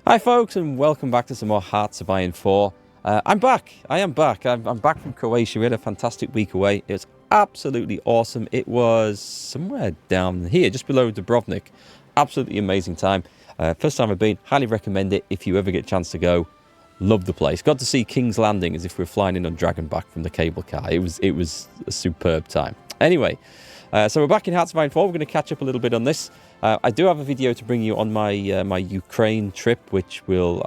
Hi folks, and welcome back to some more Hearts of Iron 4. I'm back. I am back. I'm back from Croatia. We had a fantastic week away. It was absolutely awesome. It was somewhere down here, just below Dubrovnik. Absolutely amazing time. First time I've been. Highly recommend it if you ever get a chance to go. Love the place. Got to see King's Landing as if we were flying in on Dragonback from the cable car. It was a superb time. Anyway, so we're back in Hearts of Iron 4. We're going to catch up a little bit on this. I do have a video to bring you on my my Ukraine trip, which will...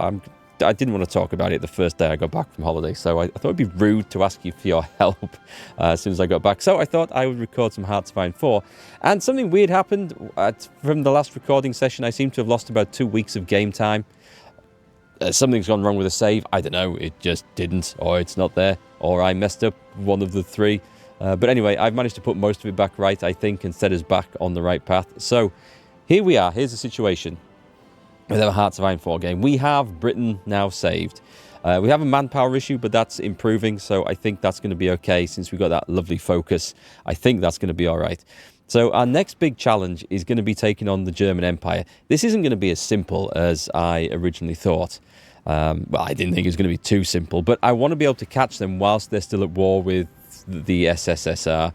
I didn't want to talk about it the first day I got back from holiday, so I thought it'd be rude to ask you for your help as soon as I got back. So I thought I would record some Hearts of Iron 4. And something weird happened from the last recording session. I seem to have lost about 2 weeks of game time. Something's gone wrong with the save. I don't know. It just didn't, or it's not there, or I messed up one of the three. But anyway, I've managed to put most of it back right, I think, and set us back on the right path. So here we are. Here's the situation with our Hearts of Iron 4 game. We have Britain now saved. We have a manpower issue, but that's improving, so I think that's going to be okay since we've got that lovely focus. I think that's going to be all right. So our next big challenge is going to be taking on the German Empire. This isn't going to be as simple as I originally thought. Well, I didn't think it was going to be too simple, but I want to be able to catch them whilst they're still at war with the SSSR.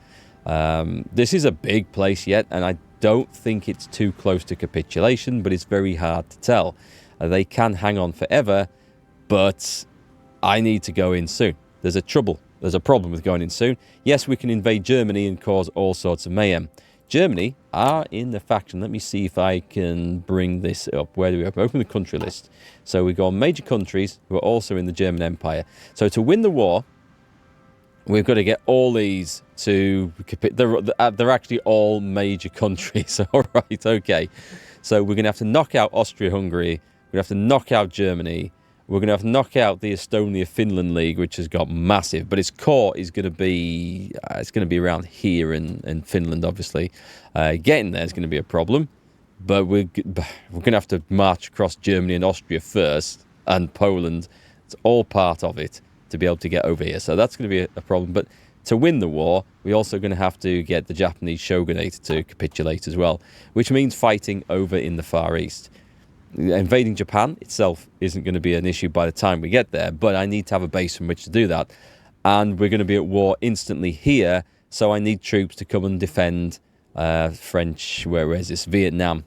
This is a big place yet, and I don't think it's too close to capitulation, but it's very hard to tell. They can hang on forever, but I need to go in soon. There's a problem with going in soon. Yes, we can invade Germany and cause all sorts of mayhem. Germany are in the faction. Let me see if I can bring this up. Where do we open the country list? So we go on major countries who are also in the German Empire. So to win the war, we've got to get all these to... They're actually all major countries. All right, okay. So we're going to have to knock out Austria-Hungary. We're going to have to knock out Germany. We're going to have to knock out the Estonia-Finland League, which has got massive. But its core is going to be... it's going to be around here in Finland, obviously. Getting there is going to be a problem. But we're going to have to march across Germany and Austria first. And Poland. It's all part of it to be able to get over here. So that's going to be a problem. But to win the war, we're also going to have to get the Japanese shogunate to capitulate as well, which means fighting over in the Far East. Invading Japan itself isn't going to be an issue by the time we get there, but I need to have a base from which to do that. And we're going to be at war instantly here, so I need troops to come and defend French, where is this, Vietnam,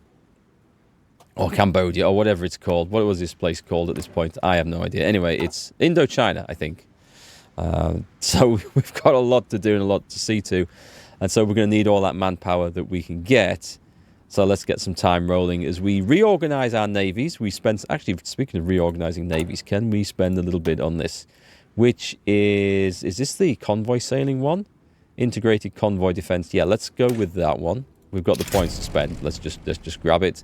or Cambodia, or whatever it's called. What was this place called at this point? I have no idea. Anyway, it's Indochina, I think. So we've got a lot to do and a lot to see to. And so we're going to need all that manpower that we can get. So let's get some time rolling as we reorganize our navies. We spent, actually, speaking of reorganizing navies, can we spend a little bit on this? Which is this the convoy sailing one? Integrated convoy defense. Yeah, let's go with that one. We've got the points to spend. Let's just grab it.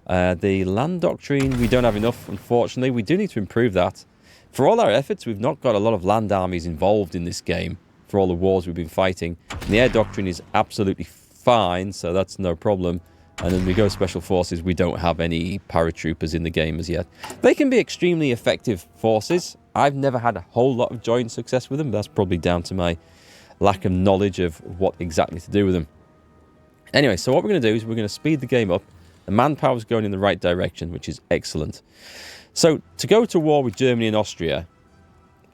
The land doctrine, we don't have enough, unfortunately. We do need to improve that. For all our efforts, we've not got a lot of land armies involved in this game for all the wars we've been fighting. And the air doctrine is absolutely fine, so that's no problem. And then we go special forces, we don't have any paratroopers in the game as yet. They can be extremely effective forces. I've never had a whole lot of joint success with them. That's probably down to my lack of knowledge of what exactly to do with them. Anyway, so what we're going to do is we're going to speed the game up. The manpower is going in the right direction, which is excellent. So to go to war with Germany and Austria,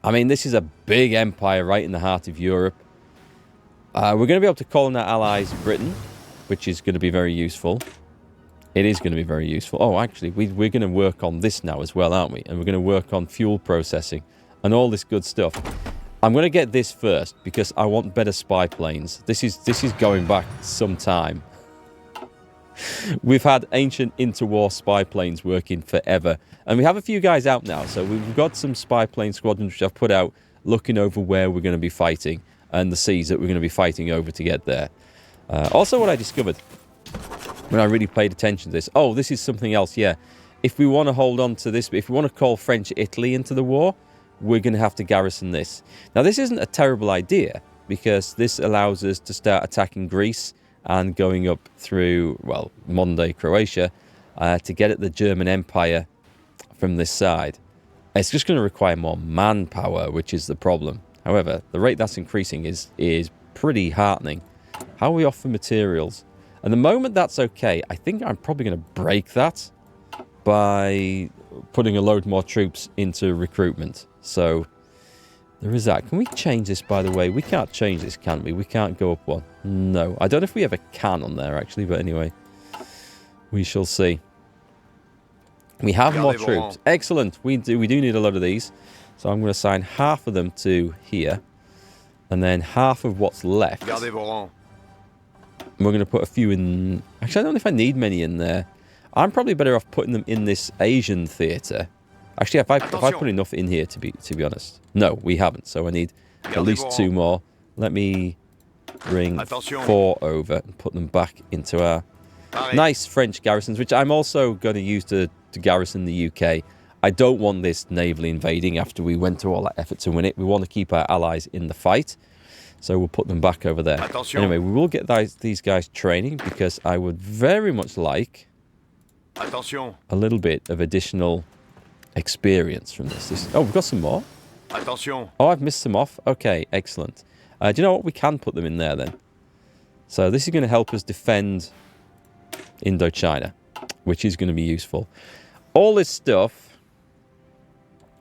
I mean, this is a big empire right in the heart of Europe. We're going to be able to call on our allies Britain, which is going to be very useful. It is going to be very useful. Oh, actually, we're going to work on this now as well, aren't we? And we're going to work on fuel processing and all this good stuff. I'm going to get this first because I want better spy planes. This is going back some time. We've had ancient interwar spy planes working forever. And we have a few guys out now. So we've got some spy plane squadrons which I've put out looking over where we're going to be fighting and the seas that we're going to be fighting over to get there. Also, what I discovered when I really paid attention to this, oh, this is something else, yeah. If we want to hold on to this, if we want to call French Italy into the war, we're going to have to garrison this. Now, this isn't a terrible idea because this allows us to start attacking Greece and going up through, well, modern-day Croatia to get at the German Empire from this side. It's just going to require more manpower, which is the problem. However, the rate that's increasing is pretty heartening. How are we off for materials? And the moment that's okay, I think I'm probably going to break that by putting a load more troops into recruitment. So there is that. Can we change this, by the way? We can't change this, can we? We can't go up one. No. I don't know if we ever can on there, actually. But anyway, we shall see. We have more troops. Excellent. We do need a lot of these. So I'm going to assign half of them to here. And then half of what's left. And we're going to put a few in... Actually, I don't know if I need many in there. I'm probably better off putting them in this Asian theatre. Actually, if I put enough in here, to be honest. No, we haven't. So I need at least 2 more. Let me bring 4 over and put them back into our nice French garrisons, which I'm also going to use to garrison the UK. I don't want this navally invading after we went to all that effort to win it. We want to keep our allies in the fight. So we'll put them back over there. Anyway, we will get these guys training because I would very much like a little bit of additional experience from this. Oh, we've got some more. Oh, I've missed some off. Okay, excellent. Do you know what? We can put them in there then. So this is going to help us defend Indochina, which is going to be useful. All this stuff.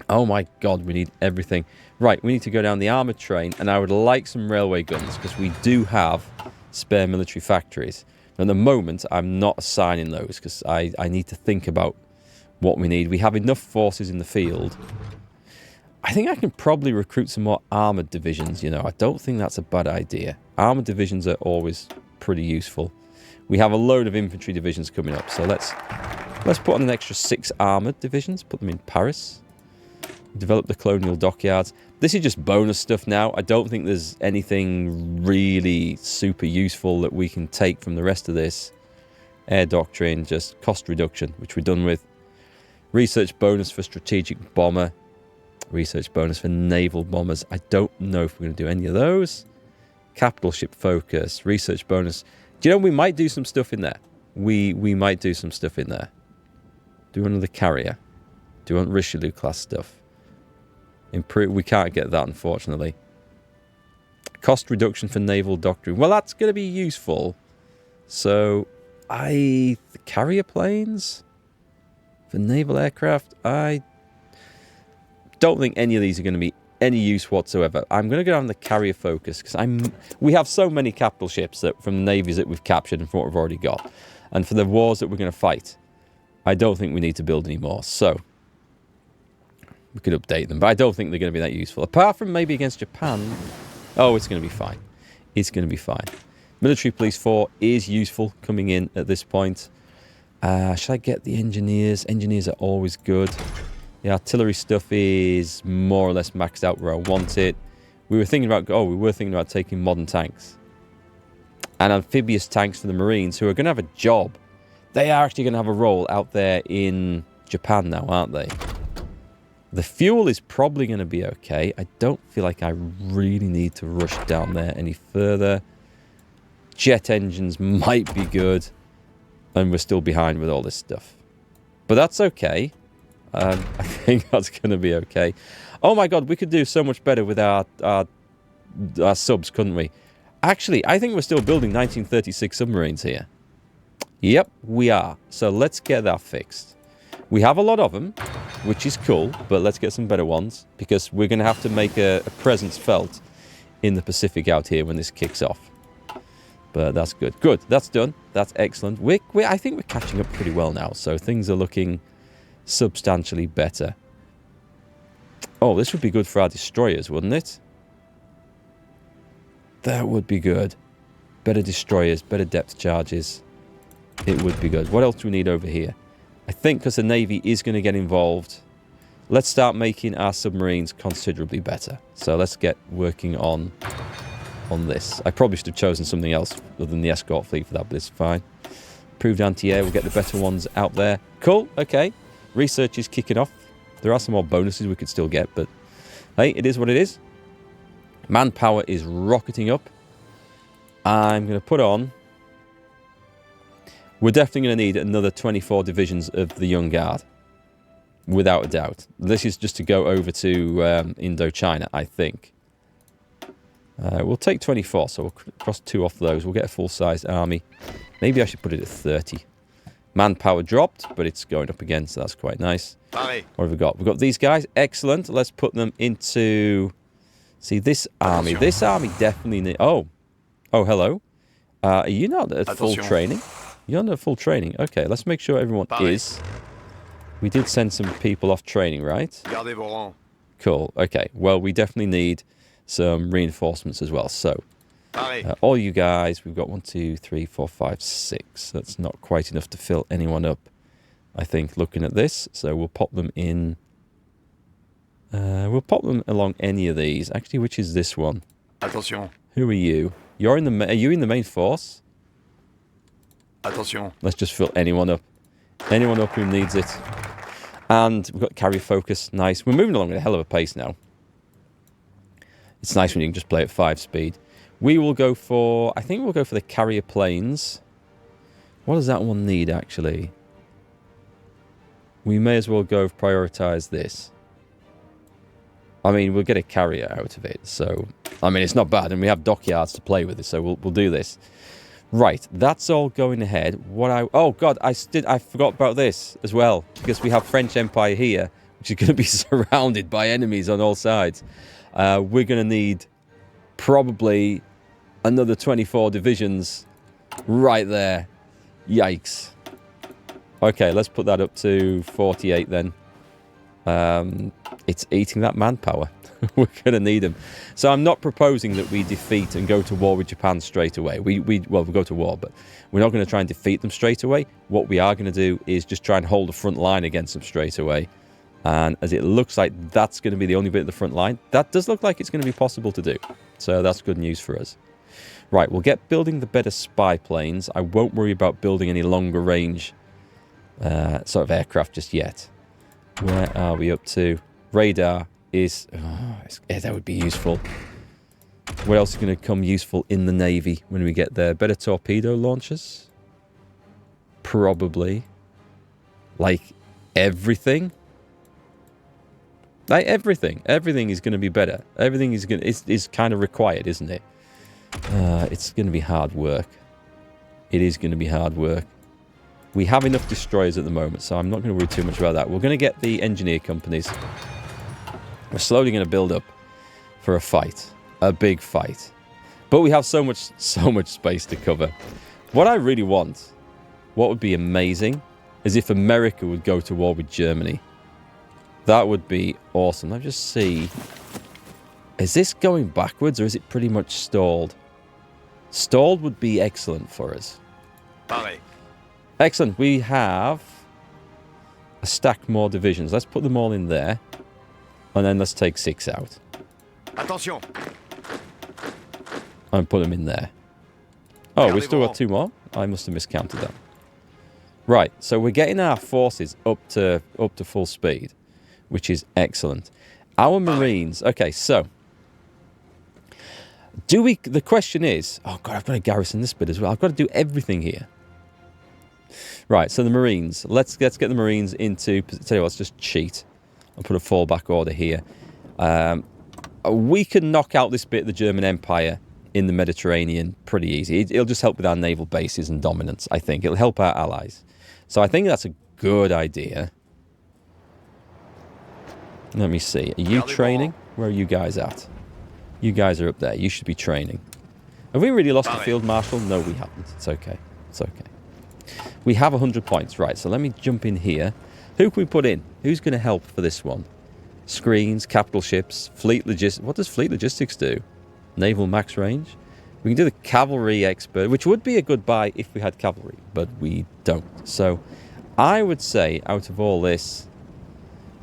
Oh my God, we need everything. Right, we need to go down the armoured train, and I would like some railway guns because we do have spare military factories. At the moment, I'm not assigning those because I need to think about what we need. We have enough forces in the field. I think I can probably recruit some more armoured divisions, you know. I don't think that's a bad idea. Armoured divisions are always pretty useful. We have a load of infantry divisions coming up, so let's put on an extra 6 armoured divisions, put them in Paris. Develop the colonial dockyards. This is just bonus stuff now. I don't think there's anything really super useful that we can take from the rest of this. Air doctrine, just cost reduction, which we're done with. Research bonus for strategic bomber. Research bonus for naval bombers. I don't know if we're going to do any of those. Capital ship focus. Research bonus. Do you know, we might do some stuff in there. We might do some stuff in there. Do another carrier. Do you want Richelieu class stuff? Improve. We can't get that, unfortunately. Cost reduction for naval doctrine. Well, that's going to be useful. So, the carrier planes for naval aircraft. I don't think any of these are going to be any use whatsoever. I'm going to go down the carrier focus because we have so many capital ships that from the navies that we've captured and from what we've already got, and for the wars that we're going to fight. I don't think we need to build any more. So. We could update them, but I don't think they're going to be that useful. Apart from maybe against Japan. Oh, it's going to be fine. It's going to be fine. Military Police 4 is useful coming in at this point. Should I get the engineers? Engineers are always good. The artillery stuff is more or less maxed out where I want it. We were thinking about taking modern tanks. And amphibious tanks for the Marines who are going to have a job. They are actually going to have a role out there in Japan now, aren't they? The fuel is probably going to be okay. I don't feel like I really need to rush down there any further. Jet engines might be good. And we're still behind with all this stuff. But that's okay. I think that's going to be okay. Oh my God, we could do so much better with our subs, couldn't we? Actually, I think we're still building 1936 submarines here. Yep, we are. So let's get that fixed. We have a lot of them, which is cool, but let's get some better ones because we're going to have to make a presence felt in the Pacific out here when this kicks off. But that's good. Good, that's done. That's excellent. I think we're catching up pretty well now, so things are looking substantially better. Oh, this would be good for our destroyers, wouldn't it? That would be good. Better destroyers, better depth charges. It would be good. What else do we need over here? I think because the Navy is going to get involved, let's start making our submarines considerably better. So let's get working on this. I probably should have chosen something else other than the escort fleet for that, but it's fine. Improved anti-air, we'll get the better ones out there. Cool, okay. Research is kicking off. There are some more bonuses we could still get, but hey, it is what it is. Manpower is rocketing up. I'm going to put on... We're definitely going to need another 24 divisions of the Young Guard. Without a doubt. This is just to go over to Indochina, I think. We'll take 24, so we'll cross 2 off those. We'll get a full-sized army. Maybe I should put it at 30. Manpower dropped, but it's going up again, so that's quite nice. Pareil. What have we got? We've got these guys. Excellent. Let's put them into... See, this army. This army definitely need... Oh, hello. Are you not at full training? You're not at full training. Okay, let's make sure everyone is. We did send some people off training, right? Gardez vos rangs. Cool. Okay. Well, we definitely need some reinforcements as well. So, all you guys, we've got 1, 2, 3, 4, 5, 6. That's not quite enough to fill anyone up, I think, looking at this. So we'll pop them in. We'll pop them along any of these. Actually, which is this one? Attention. Who are you? You're in the. Are you in the main force? Attention. Let's just fill anyone up. Anyone up who needs it. And we've got carrier focus. Nice. We're moving along at a hell of a pace now. It's nice when you can just play at 5 speed. We will go for... I think we'll go for the carrier planes. What does that one need, actually? We may as well go prioritize this. I mean, we'll get a carrier out of it. So, I mean, it's not bad. And we have dockyards to play with it. So we'll do this. Right, that's all going ahead. Oh god, I forgot about this as well, because we have French Empire here, which is going to be surrounded by enemies on all sides. We're going to need probably another 24 divisions right there. Yikes. Okay, let's put that up to 48 then. It's eating that manpower. We're going to need them. So I'm not proposing that we defeat and go to war with Japan straight away. Well, we'll go to war, but we're not going to try and defeat them straight away. What we are going to do is just try and hold the front line against them straight away. And as it looks like that's going to be the only bit of the front line, that does look like it's going to be possible to do. So that's good news for us. Right, we'll get building the better spy planes. I won't worry about building any longer range sort of aircraft just yet. Where are we up to? Radar is... yeah, that would be useful. What else is going to come useful in the Navy when we get there? Better torpedo launchers? Probably. Like everything? Like everything. Everything is going to be better. Everything is kind of required, isn't it? It's going to be hard work. It is going to be hard work. We have enough destroyers at the moment, so I'm not going to worry too much about that. We're going to get the engineer companies. We're slowly going to build up for a fight. A big fight. But we have so much space to cover. What I really want, what would be amazing, is if America would go to war with Germany. That would be awesome. Let me just see. Is this going backwards or is it pretty much stalled? Stalled would be excellent for us. Pareil. Excellent. We have a stack more divisions. Let's put them all in there. And then let's take 6 out. Attention. And put them in there. Oh, we've still got 2 more? I must have miscounted that. Right, so we're getting our forces up to full speed, which is excellent. Our Marines... Okay, so... The question is... Oh, God, I've got to garrison this bit as well. I've got to do everything here. Right, so the Marines. Let's get the Marines into... Tell you what, let's just cheat. I'll put a fallback order here. We can knock out this bit of the German Empire in the Mediterranean pretty easy. It'll just help with our naval bases and dominance, I think. It'll help our allies. So I think that's a good idea. Let me see. Are you training? Where are you guys at? You guys are up there. You should be training. Have we really lost the Field Marshal? No, we haven't. It's okay. It's okay. We have 100 points. Right, so let me jump in here. Who can we put in? Who's going to help for this one? Screens, capital ships, fleet logistics. What does fleet logistics do? Naval max range? We can do the cavalry expert, which would be a good buy if we had cavalry, but we don't. So I would say out of all this,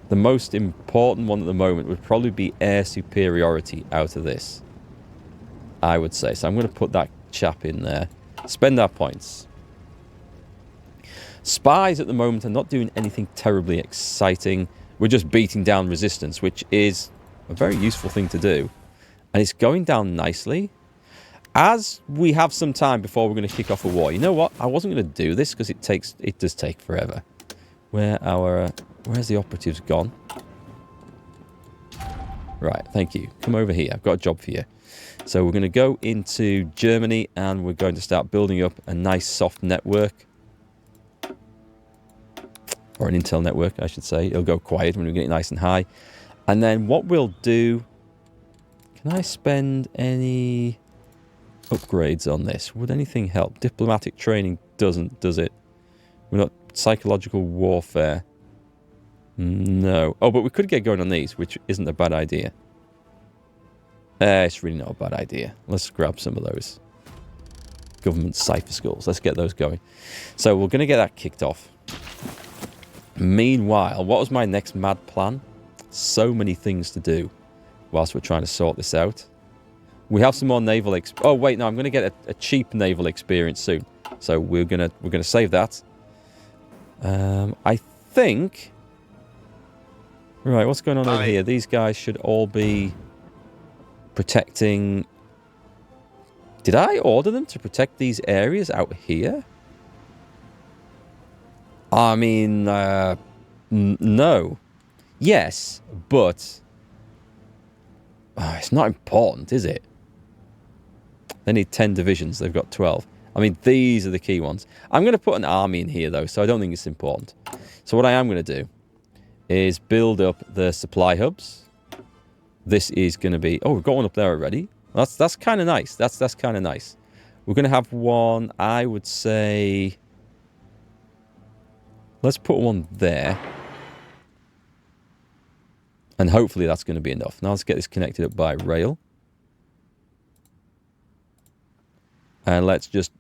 the most important one at the moment would probably be air superiority out of this. I would say. So I'm going to put that chap in there. Spend our points. Spies at the moment are not doing anything terribly exciting. We're just beating down resistance, which is a very useful thing to do. And it's going down nicely. As we have some time before we're going to kick off a war. You know what? I wasn't going to do this because it does take forever. Where's the operatives gone? Right, thank you. Come over here. I've got a job for you. So we're going to go into Germany and we're going to start building up a nice soft network. or an Intel network, I should say. It'll go quiet when we get it nice and high. And then what we'll do... Can I spend any upgrades on this? Would anything help? Diplomatic training doesn't, does it? We're not... Psychological warfare. No. Oh, but we could get going on these, which isn't a bad idea. It's really not a bad idea. Let's grab some of those. Government cipher schools. Let's get those going. So we're going to get that kicked off. Meanwhile, what was my next mad plan? So many things to do whilst we're trying to sort this out. We have some more naval... Oh, wait, no, I'm going to get a cheap naval experience soon. So we're gonna save that. I think... Right, what's going on over here? These guys should all be protecting... Did I order them to protect these areas out here? I mean, no. Yes, but... it's not important, is it? They need 10 divisions. They've got 12. I mean, these are the key ones. I'm going to put an army in here, though, so I don't think it's important. So what I am going to do is build up the supply hubs. This is going to be... Oh, we've got one up there already. That's kind of nice. That's kind of nice. We're going to have one, I would say... Let's put one there. And hopefully that's going to be enough. Now let's get this connected up by rail. And let's just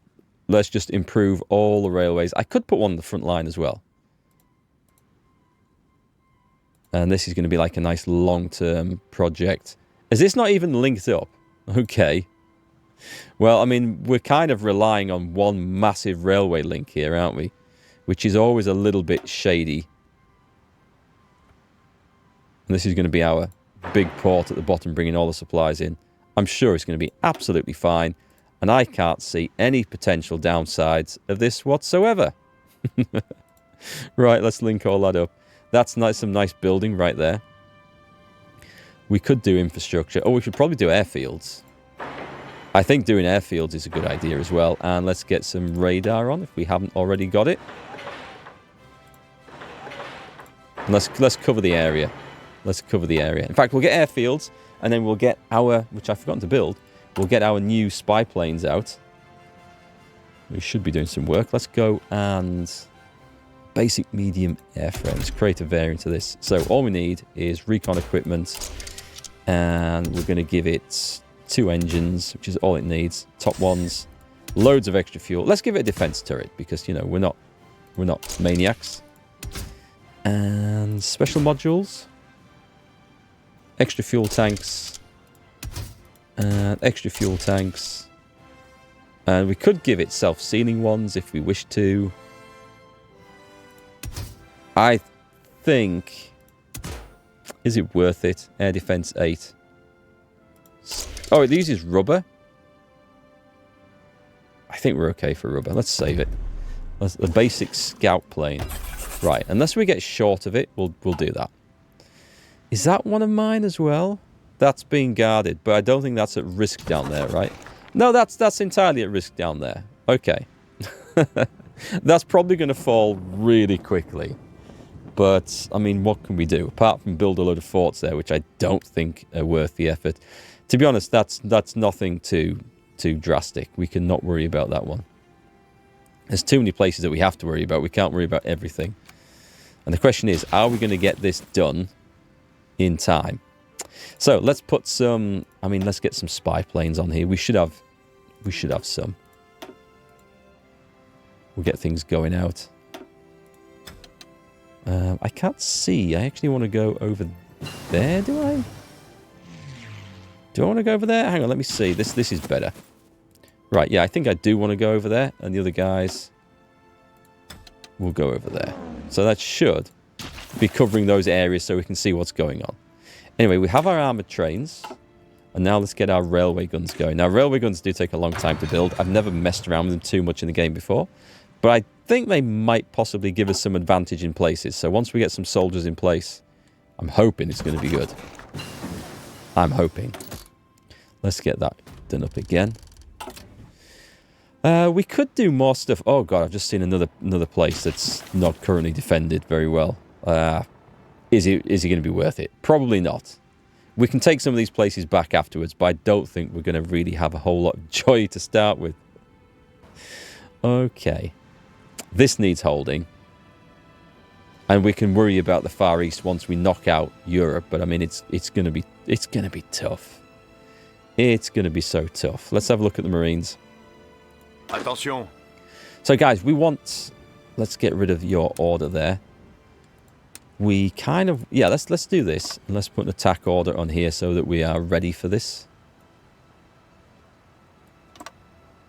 improve all the railways. I could put one on the front line as well. And this is going to be like a nice long-term project. Is this not even linked up? Okay. Well, I mean, we're kind of relying on one massive railway link here, aren't we? Which is always a little bit shady. And this is going to be our big port at the bottom, bringing all the supplies in. I'm sure it's going to be absolutely fine. And I can't see any potential downsides of this whatsoever. Right, let's link all that up. That's nice, some nice building right there. We could do infrastructure. Oh, we should probably do airfields. I think doing airfields is a good idea as well. And let's get some radar on if we haven't already got it. Let's cover the area. Let's cover the area. In fact, we'll get airfields, and then we'll get our, which I've forgotten to build, we'll get our new spy planes out. We should be doing some work. Let's go and basic medium airframes. Create a variant of this. So all we need is recon equipment, and we're going to give it 2 engines, which is all it needs. Top ones, loads of extra fuel. Let's give it a defense turret because, you know, we're not maniacs. And special modules, extra fuel tanks, and extra fuel tanks. And we could give it self-sealing ones if we wish to. I think... Is it worth it? Air defense 8. Oh, it uses rubber. I think we're okay for rubber. Let's save it. The basic scout plane. Right, unless we get short of it, we'll do that. Is that one of mine as well? That's being guarded, but I don't think that's at risk down there, right? No, that's entirely at risk down there. Okay. That's probably going to fall really quickly. But, I mean, what can we do? Apart from build a load of forts there, which I don't think are worth the effort. To be honest, that's nothing too drastic. We can not worry about that one. There's too many places that we have to worry about. We can't worry about everything. And the question is, are we going to get this done in time? So let's put some... I mean, let's get some spy planes on here. We should have some. We'll get things going out. I can't see. I actually want to go over there, do I? Do I want to go over there? Hang on, let me see. This is better. Right, yeah, I think I do want to go over there. And the other guys will go over there. So that should be covering those areas so we can see what's going on. Anyway, we have our armoured trains. And now let's get our railway guns going. Now, railway guns do take a long time to build. I've never messed around with them too much in the game before. But I think they might possibly give us some advantage in places. So once we get some soldiers in place, I'm hoping it's going to be good. I'm hoping. Let's get that done up again. We could do more stuff. Oh god, I've just seen another place that's not currently defended very well. Is it going to be worth it? Probably not. We can take some of these places back afterwards, but I don't think we're going to really have a whole lot of joy to start with. Okay. This needs holding. And we can worry about the Far East once we knock out Europe, but I mean it's going to be tough. It's going to be so tough. Let's have a look at the Marines. Attention. So guys, let's get rid of your order there. We kind of, yeah, let's do this. And let's put an attack order on here so that we are ready for this.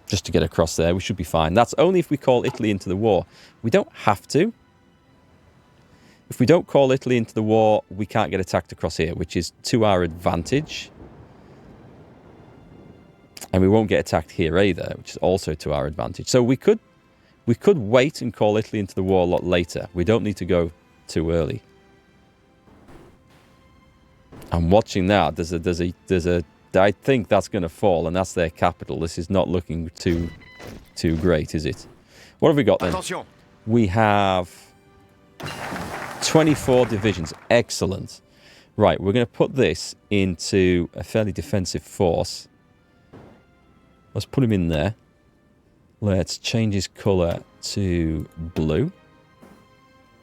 Just to get across there, we should be fine. That's only if we call Italy into the war. We don't have to. If we don't call Italy into the war, we can't get attacked across here, which is to our advantage. And we won't get attacked here either, which is also to our advantage. So we could wait and call Italy into the war a lot later. We don't need to go too early. I'm watching that. There's a. I think that's going to fall, and that's their capital. This is not looking too great, is it? What have we got then? Attention. We have 24 divisions. Excellent. Right, we're going to put this into a fairly defensive force. Let's put him in there. Let's change his colour to blue.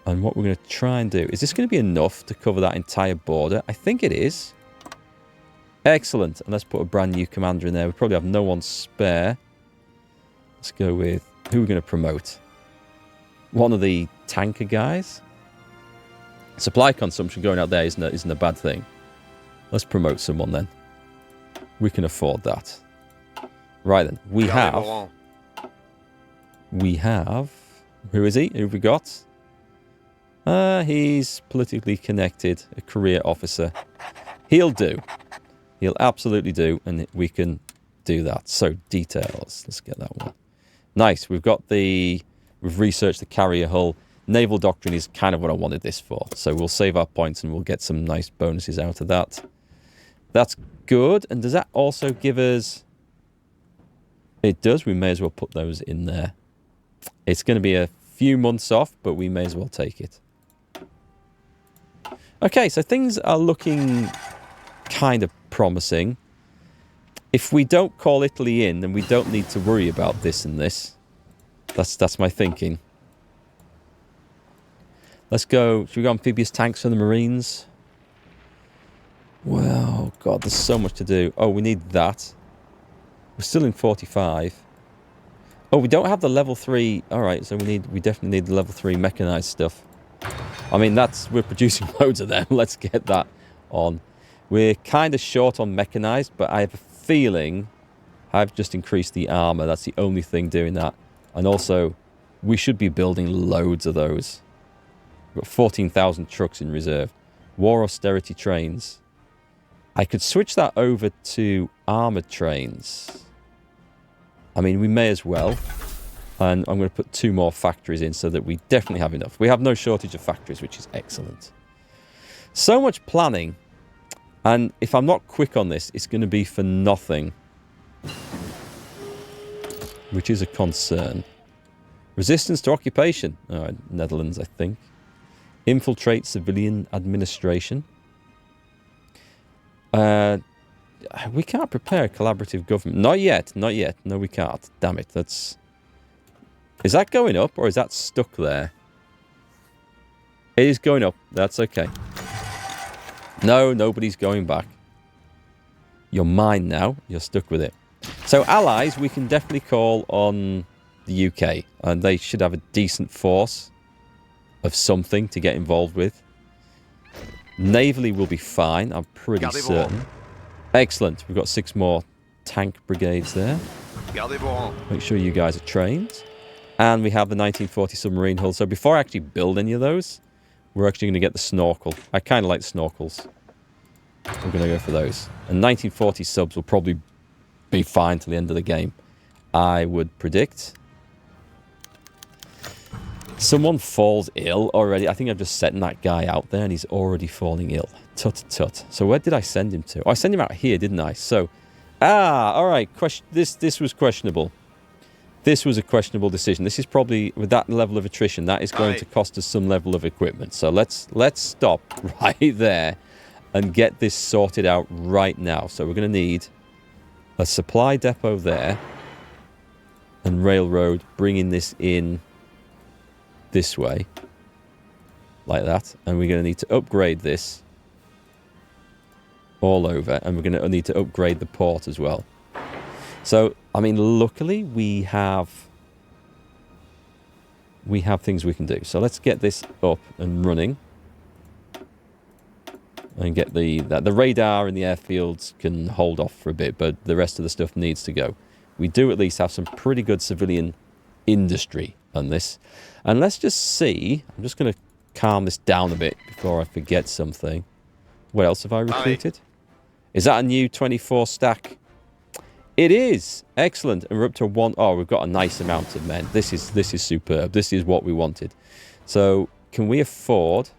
And what we're going to try and do... Is this going to be enough to cover that entire border? I think it is. Excellent. And let's put a brand new commander in there. We probably have no one spare. Let's go with... Who are we going to promote? One of the tanker guys? Supply consumption going out there isn't a bad thing. Let's promote someone then. We can afford that. Right then. We have... Who is he? Who have we got? He's politically connected, a career officer. He'll do. He'll absolutely do, and we can do that. So, details. Let's get that one. Nice. We've researched the carrier hull. Naval doctrine is kind of what I wanted this for. So we'll save our points and we'll get some nice bonuses out of that. That's good. And does that also give us... It does. We may as well put those in there. It's going to be a few months off, but we may as well take it. Okay, so things are looking kind of promising. If we don't call Italy in, then we don't need to worry about this and this. That's my thinking. Let's go. Should we go amphibious tanks for the Marines? Well, God, there's so much to do. Oh, we need that. We're still in 45. Oh, we don't have the level 3. All right, so we definitely need the level 3 mechanized stuff. I mean, we're producing loads of them. Let's get that on. We're kind of short on mechanized, but I have a feeling I've just increased the armor. That's the only thing doing that. And also, we should be building loads of those. We've got 14,000 trucks in reserve. War austerity trains. I could switch that over to armored trains. I mean, we may as well. And I'm going to put 2 more factories in so that we definitely have enough. We have no shortage of factories, which is excellent. So much planning. And if I'm not quick on this, it's going to be for nothing. Which is a concern. Resistance to occupation. All right, Netherlands, I think. Infiltrate civilian administration. We can't prepare a collaborative government. Not yet. Not yet. No, we can't. Damn it. That's... Is that going up or is that stuck there? It is going up. That's okay. No, nobody's going back. You're mine now. You're stuck with it. So allies, we can definitely call on the UK. And they should have a decent force of something to get involved with. Navally will be fine. I'm pretty certain. Excellent. We've got 6 more tank brigades there. Make sure you guys are trained. And we have the 1940 submarine hull. So before I actually build any of those, we're actually going to get the snorkel. I kind of like the snorkels. We're going to go for those. And 1940 subs will probably be fine till the end of the game, I would predict. Someone falls ill already. I think I've just sent that guy out there and he's already falling ill. Tut tut. So where did I send him to? Oh, I sent him out here, didn't I? So, all right. This was questionable. This was a questionable decision. This is probably, with that level of attrition, that is going to cost us some level of equipment. So let's stop right there and get this sorted out right now. So we're going to need a supply depot there and railroad bringing this in this way, like that. And we're going to need to upgrade this all over, and we're going to need to upgrade the port as well. So, I mean, luckily we have things we can do. So let's get this up and running, and get the radar and the airfields can hold off for a bit, but the rest of the stuff needs to go. We do at least have some pretty good civilian industry on this. And let's just see. I'm just going to calm this down a bit before I forget something. What else have I recruited? Is that a new 24 stack? It is. Excellent. And we're up to one. Oh, we've got a nice amount of men. This is superb. This is what we wanted. So can we afford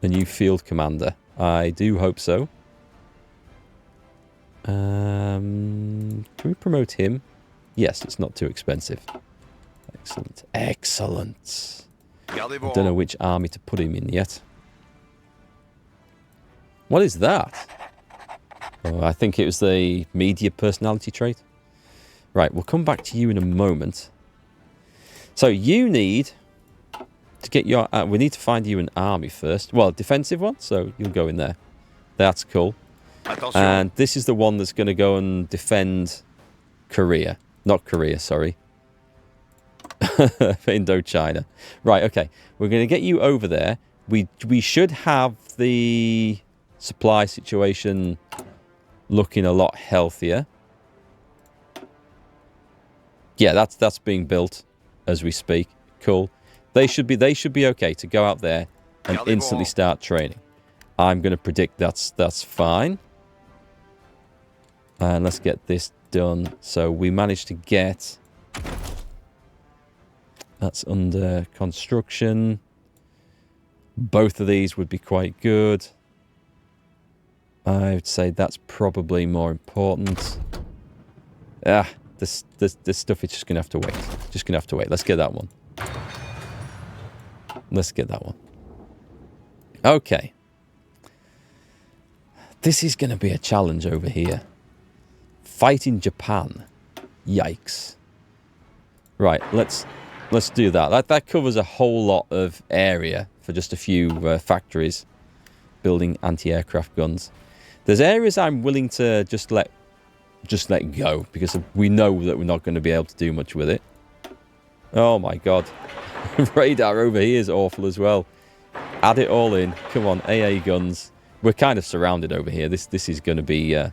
a new field commander? I do hope so. Can we promote him? Yes, it's not too expensive. Excellent. Excellent. I don't know which army to put him in yet. What is that? Oh, I think it was the media personality trait. Right, we'll come back to you in a moment. So you need to get your... we need to find you an army first. Well, a defensive one, so you'll go in there. That's cool. Attention. And this is the one that's going to go and defend Korea. Not Korea, sorry. Indochina. Right, okay. We're going to get you over there. We should have the supply situation looking a lot healthier. Yeah, that's being built as we speak. Cool. They should be okay to go out there and instantly start training. I'm going to predict that's fine. And let's get this done. So we managed to get... That's under construction. Both of these would be quite good. I would say that's probably more important. This stuff is just going to have to wait. Just going to have to wait. Let's get that one. Let's get that one. Okay. This is going to be a challenge over here. Fighting Japan. Yikes. Right, let's do that. That covers a whole lot of area for just a few factories building anti-aircraft guns. There's areas I'm willing to just let go because we know that we're not going to be able to do much with it. Oh my god. Radar over here is awful as well. Add it all in. Come on, AA guns. We're kind of surrounded over here. This is going to be an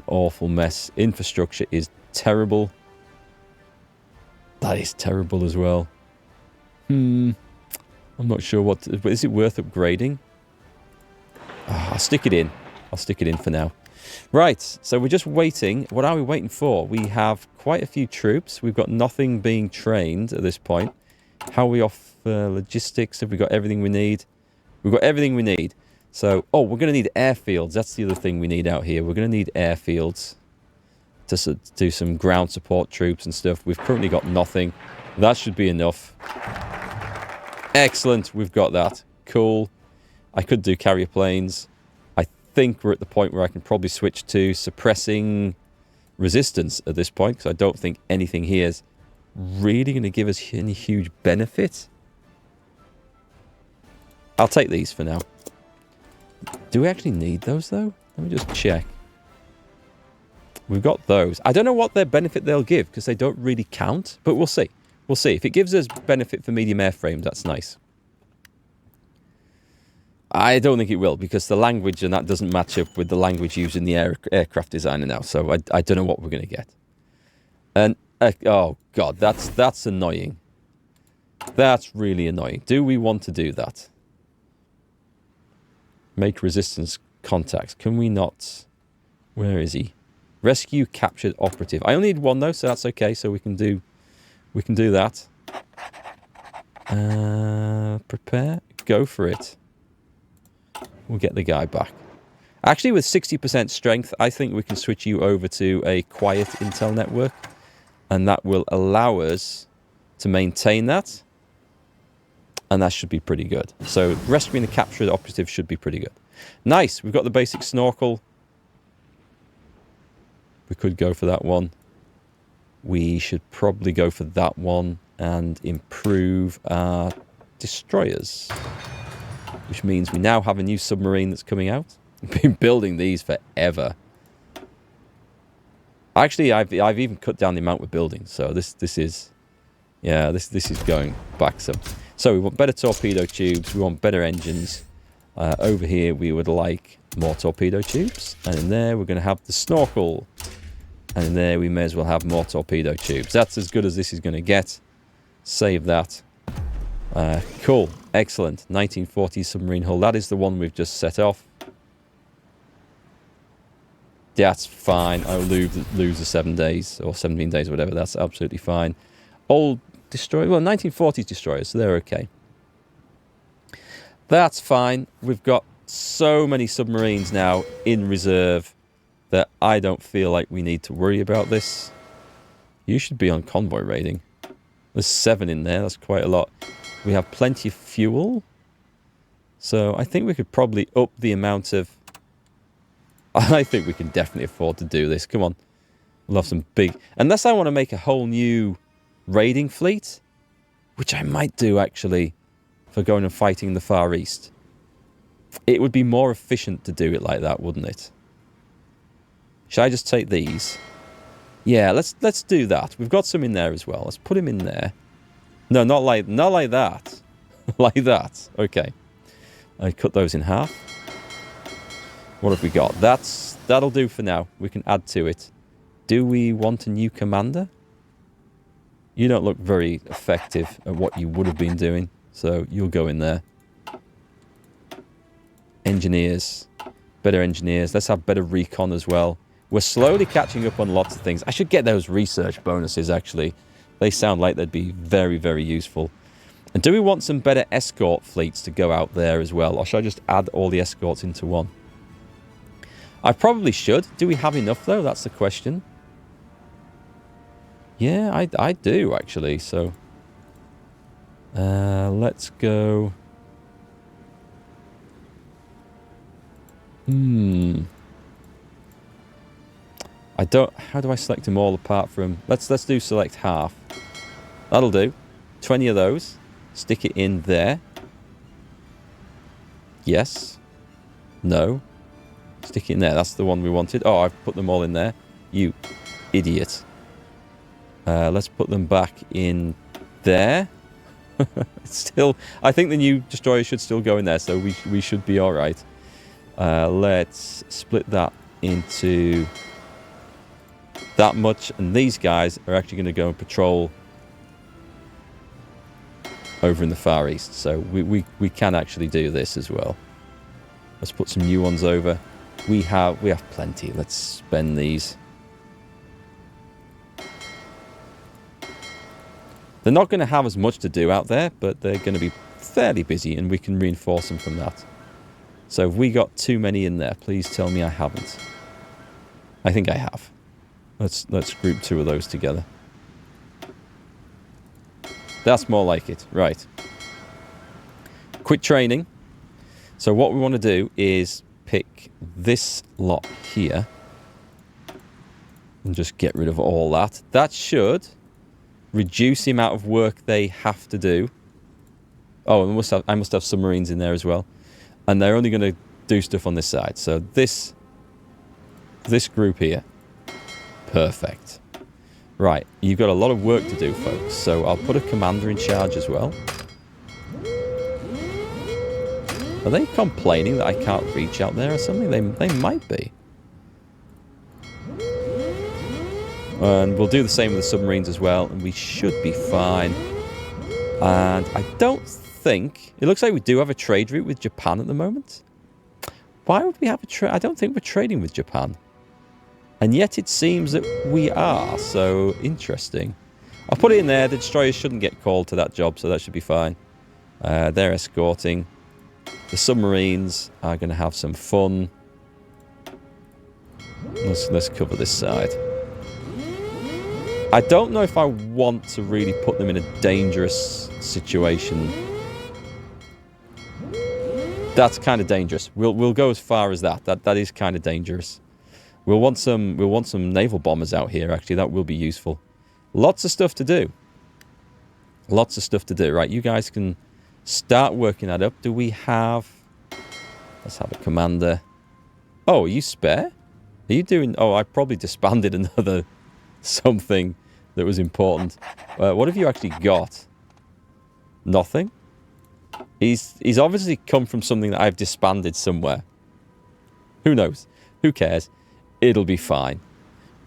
awful mess. Infrastructure is terrible. That is terrible as well. I'm not sure what... But is it worth upgrading? Oh, I'll stick it in. I'll stick it in for now. Right, so we're just waiting. What are we waiting for? We have quite a few troops. We've got nothing being trained at this point. How are we off logistics? Have we got everything we need? We've got everything we need. So, oh, we're going to need airfields. That's the other thing we need out here. We're going to need airfields to do some ground support troops and stuff. We've currently got nothing. That should be enough. Excellent. We've got that. Cool. I could do carrier planes. I think we're at the point where I can probably switch to suppressing resistance at this point, because I don't think anything here is really going to give us any huge benefit. I'll take these for now. Do we actually need those, though? Let me just check. We've got those. I don't know what their benefit they'll give, because they don't really count, but we'll see. We'll see. If it gives us benefit for medium airframes, that's nice. I don't think it will, because the language and that doesn't match up with the language used in the aircraft designer now, so I don't know what we're going to get. And, oh, God, that's annoying. That's really annoying. Do we want to do that? Make resistance contacts. Can we not... Where is he? Rescue captured operative. I only need one, though, so that's okay, so we can do that. Prepare. Go for it. We'll get the guy back. Actually, with 60% strength, I think we can switch you over to a quiet intel network. And that will allow us to maintain that. And that should be pretty good. So rescuing the captured operative should be pretty good. Nice. We've got the basic snorkel. We could go for that one. We should probably go for that one and improve our destroyers. Which means we now have a new submarine that's coming out. We've been building these forever. Actually, I've even cut down the amount we're building. So this is... Yeah, this is going back some. So we want better torpedo tubes. We want better engines. Over here, we would like more torpedo tubes. And in there, we're going to have the snorkel. And in there, we may as well have more torpedo tubes. That's as good as this is going to get. Save that. Cool. Excellent. 1940s submarine hull. That is the one we've just set off. That's fine. I'll lose the 7 days or 17 days or whatever. That's absolutely fine. Old destroyer. Well, 1940s destroyers, so they're okay. That's fine. We've got so many submarines now in reserve that I don't feel like we need to worry about this. You should be on convoy raiding. There's 7 in there. That's quite a lot. We have plenty of fuel. So I think we could probably up the amount of... I think we can definitely afford to do this. Come on. We'll have some big... Unless I want to make a whole new raiding fleet, which I might do actually for going and fighting in the Far East. It would be more efficient to do it like that, wouldn't it? Should I just take these? Yeah, let's do that. We've got some in there as well. Let's put him in there. No, not like that. Like that. Okay. I cut those in half. What have we got? That'll do for now. We can add to it. Do we want a new commander? You don't look very effective at what you would have been doing, so you'll go in there. Engineers. Better engineers. Let's have better recon as well. We're slowly catching up on lots of things. I should get those research bonuses, actually. They sound like they'd be very, very useful. And do we want some better escort fleets to go out there as well? Or should I just add all the escorts into one? I probably should. Do we have enough, though? That's the question. Yeah, I do, actually. So, let's go... I don't... How do I select them all apart from... Let's do select half. That'll do. 20 of those. Stick it in there. Yes. No. Stick it in there. That's the one we wanted. Oh, I've put them all in there. You idiot. Let's put them back in there. It's still... I think the new destroyer should still go in there, so we should be all right. Let's split that into that much, and these guys are actually going to go and patrol over in the Far East, so we can actually do this as well. Let's put some new ones over. We have plenty. Let's spend these. They're not going to have as much to do out there, but they're going to be fairly busy, and we can reinforce them from that. So have we got too many in there? Please tell me I haven't. I think I have. Let's group 2 of those together. That's more like it. Right. Quit training. So what we want to do is pick this lot here. And just get rid of all that. That should reduce the amount of work they have to do. Oh, and I must have submarines in there as well. And they're only going to do stuff on this side. So this group here. Perfect. Right, you've got a lot of work to do, folks. So I'll put a commander in charge as well. Are they complaining that I can't reach out there or something? They might be. And we'll do the same with the submarines as well, and we should be fine. And I don't think... It looks like we do have a trade route with Japan at the moment. Why would we have a trade? I don't think we're trading with Japan. And yet it seems that we are, so interesting. I'll put it in there. The destroyers shouldn't get called to that job, so that should be fine. They're escorting. The submarines are going to have some fun. Let's cover this side. I don't know if I want to really put them in a dangerous situation. That's kind of dangerous. We'll go as far as that. That is kind of dangerous. We'll want some naval bombers out here, actually. That will be useful. Lots of stuff to do. Lots of stuff to do. Right, you guys can start working that up. Do we have... Let's have a commander. Oh, are you spare? Are you doing... Oh, I probably disbanded another something that was important. What have you actually got? Nothing? He's obviously come from something that I've disbanded somewhere. Who knows? Who cares? It'll be fine.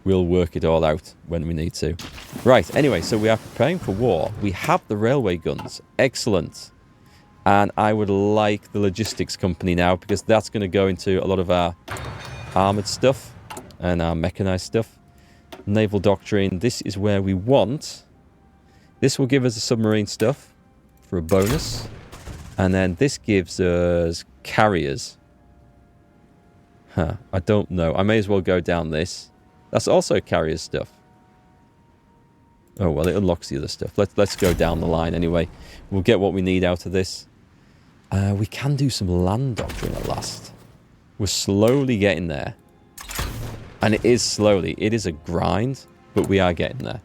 We'll work it all out when we need to. Right, anyway, so we are preparing for war. We have the railway guns. Excellent. And I would like the logistics company now, because that's going to go into a lot of our armoured stuff and our mechanised stuff. Naval doctrine. This is where we want. This will give us the submarine stuff for a bonus. And then this gives us carriers. Huh, I don't know. I may as well go down this. That's also carrier stuff. Oh, well, it unlocks the other stuff. Let's go down the line anyway. We'll get what we need out of this. We can do some land doctrine at last. We're slowly getting there. And it is slowly. It is a grind, but we are getting there.